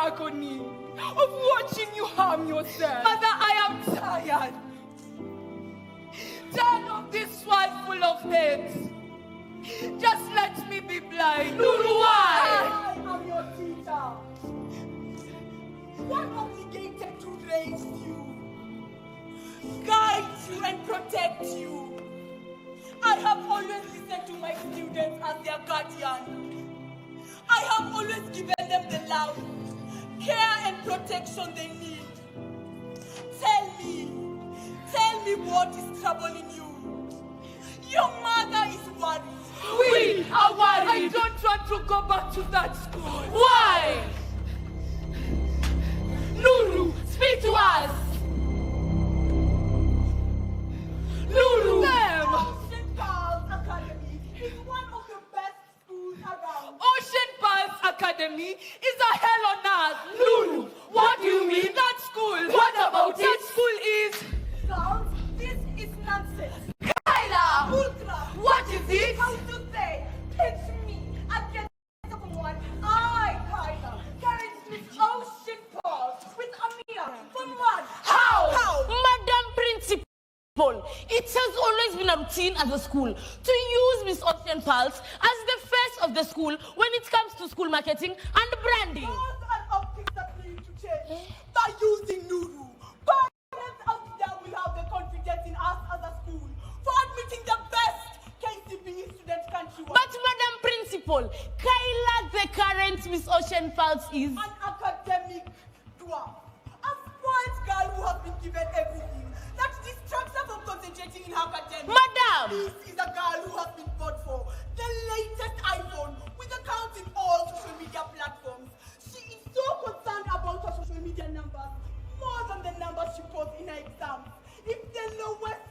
agony of watching you harm yourself. Mother, I am tired. Tired of this world full of hate. Just let me be blind. Nuru, why? I am your teacher. One obligated to raise you, guide you and protect you. I have always listened to my students as their guardian. I have always given them the love, care and protection they need. Tell me what is troubling you. Your mother is worried. We are worried. I don't want to go back to that school. Why? Nuru, speak to us. Nuru. Ocean Girls Academy is one of the best schools around. Ocean Pulse Academy is a hell on earth. Nuru, what do you mean? That school. What about it? That school is... Girls, this is nonsense. Kyla! Ultra. What is it? How to say? Pitch me against someone. I, Kyla, carried this Ocean Pulse with Amira from one. How? Madam Principal, it has always been a routine at the school to use Miss Ocean Pulse as the face of the school when it comes to school marketing and branding. Laws and optics are free to change by using Nuru. Parents out there will have the confidence in us as a school for admitting the best KCPE student countrywide. But Madam Principal, Kyla, the current Miss Ocean Pulse is An academic dwarf. A spoiled girl who has been given everything that distracts her from concentrating in her academics. Madam! This is a girl who has been bought for the latest iPhone with accounts in all social media platforms. She is so concerned about her social media numbers, more than the numbers she posts in her exams. If the lowest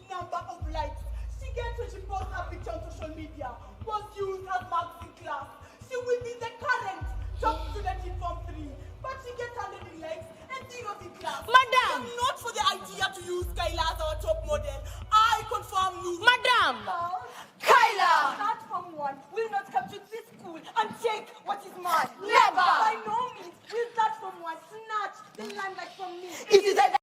number of likes she gets when she posts her picture on social media was used as marks in class, she will be the current top student in Form 3. But she gets 100 likes and 0 in class. Madam! I'm not for the idea to use Kyla as our top model. I confirm you. Madam! Kyla! That Form 1 will not come to this school and take what is mine. Never! By no means will that Form 1 snatch the limelight from me. It is either